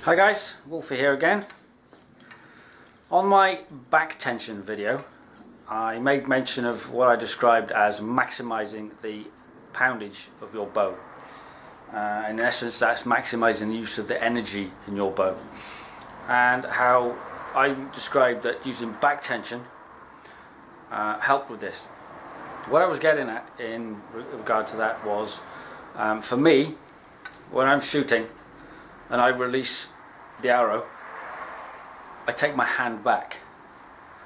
Hi guys, Wolfie here again. On my back tension video I made mention of what I described as maximising the poundage of your bow. In essence, that's maximising the use of the energy in your bow, and how I described that using back tension helped with this. What I was getting at in regard to that was, for me, when I'm shooting and I release the arrow, I take my hand back.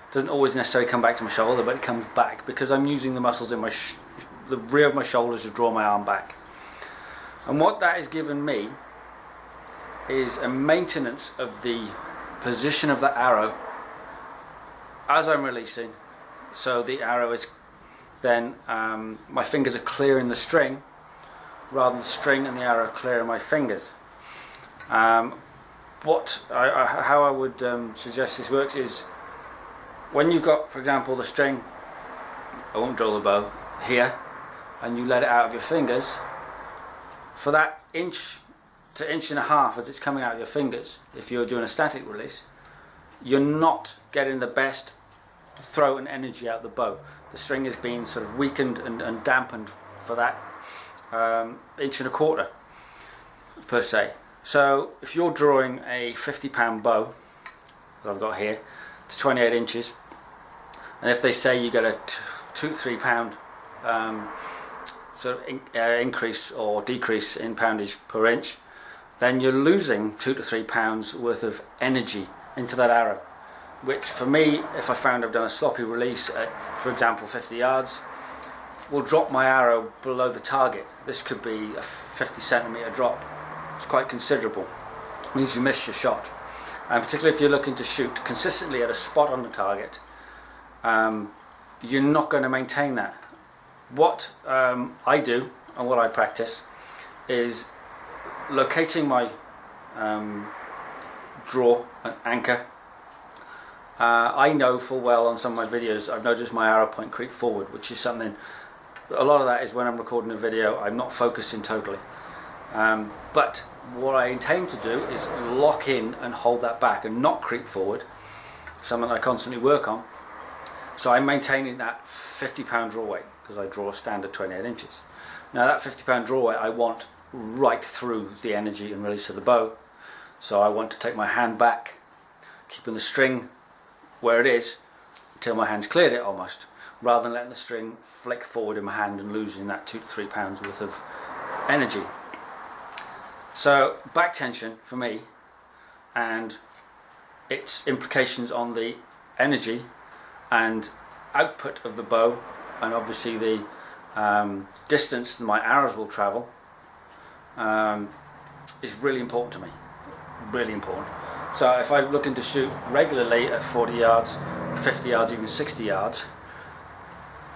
It doesn't always necessarily come back to my shoulder, but it comes back because I'm using the muscles in the rear of my shoulders to draw my arm back. And what that has given me is a maintenance of the position of the arrow as I'm releasing, so the arrow is then, my fingers are clearing the string rather than the string and the arrow clearing my fingers. How I would suggest this works is when you've got, for example, the string, I won't draw the bow, here, and you let it out of your fingers, for that inch to inch and a half as it's coming out of your fingers, if you're doing a static release, you're not getting the best throw and energy out of the bow. The string is being sort of weakened and dampened for that inch and a quarter per se. So if you're drawing a 50-pound bow that I've got here to 28 inches, and if they say you get a 2-3 pound sort of increase or decrease in poundage per inch, then you're losing 2 to 3 pounds worth of energy into that arrow, which for me, if I found I've done a sloppy release at, for example, 50 yards, will drop my arrow below the target. This could be a 50 centimetre drop. It's quite considerable. It means you miss your shot, and particularly if you're looking to shoot consistently at a spot on the target, you're not going to maintain that. What I do and what I practice is locating my draw and anchor. I know full well on some of my videos I've noticed my arrow point creep forward, which is something, a lot of that is when I'm recording a video I'm not focusing totally. But what I intend to do is lock in and hold that back and not creep forward, something I constantly work on. So I'm maintaining that 50-pound draw weight because I draw a standard 28 inches. Now that 50-pound draw weight I want right through the energy and release of the bow. So I want to take my hand back, keeping the string where it is until my hand's cleared it almost, rather than letting the string flick forward in my hand and losing that 2 to 3 pounds worth of energy. So back tension for me and its implications on the energy and output of the bow, and obviously the distance that my arrows will travel, is really important to me. Really important. So if I'm looking to shoot regularly at 40 yards, 50 yards, even 60 yards,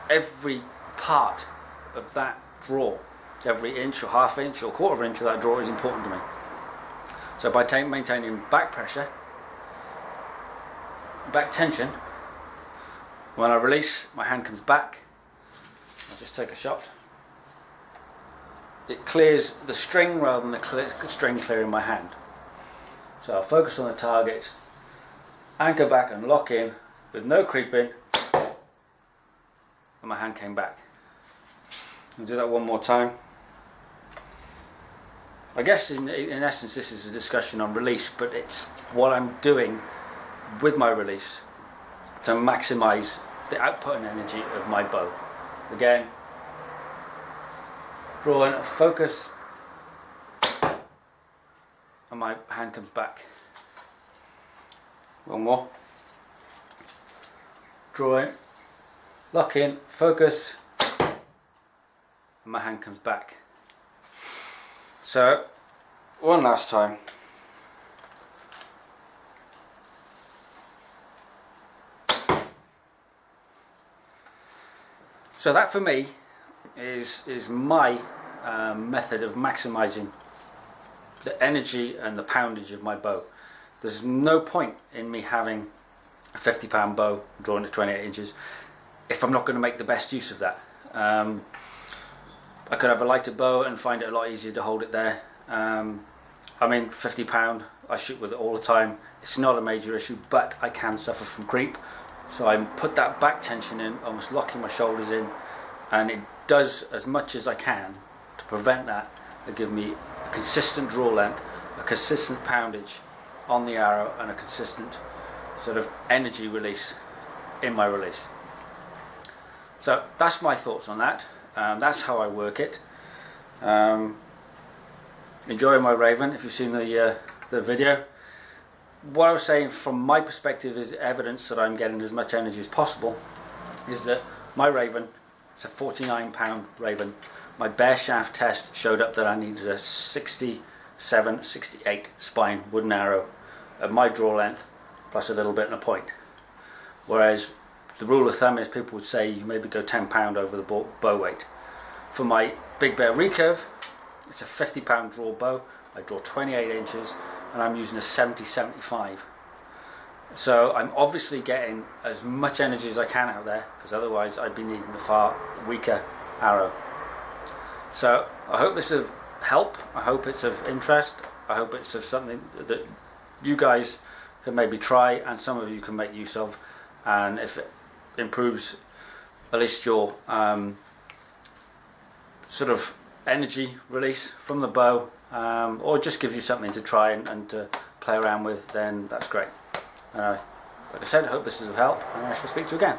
every part of that draw, every inch or half inch or quarter of an inch of that draw is important to me. So by maintaining back pressure, back tension, when I release, my hand comes back. I'll just take a shot. It clears the string rather than the string clearing my hand. So I'll focus on the target, anchor back and lock in with no creeping, and my hand came back. I'll do that one more time. I guess in essence this is a discussion on release, but it's what I'm doing with my release to maximise the output and energy of my bow. Again, drawing a focus, and my hand comes back. One more. Drawing, lock in, focus, and my hand comes back. So, one last time. So that for me is my method of maximising the energy and the poundage of my bow. There's no point in me having a 50-pound bow drawn to 28 inches if I'm not going to make the best use of that. I could have a lighter bow and find it a lot easier to hold it there. I mean, £50, I shoot with it all the time. It's not a major issue, but I can suffer from creep. So I put that back tension in, almost locking my shoulders in, and it does as much as I can to prevent that, to give me a consistent draw length, a consistent poundage on the arrow, and a consistent sort of energy release in my release. So that's my thoughts on that. That's how I work it. Enjoy my Raven if you've seen the video. What I was saying from my perspective is evidence that I'm getting as much energy as possible is that my Raven, it's a 49-pound Raven. My bare shaft test showed up that I needed a 67, 68 spine wooden arrow at my draw length plus a little bit and a point. Whereas the rule of thumb is people would say you maybe go 10 pound over the bow weight. For my Big Bear recurve, it's a 50-pound draw bow. I draw 28 inches and I'm using a 70-75. So I'm obviously getting as much energy as I can out there, because otherwise I'd be needing a far weaker arrow. So I hope this is of help. I hope it's of interest. I hope it's of something that you guys can maybe try and some of you can make use of, and if it improves at least your sort of energy release from the bow, or just gives you something to try and to play around with, then that's great. Like I said, I hope this is of help, and I shall speak to you again.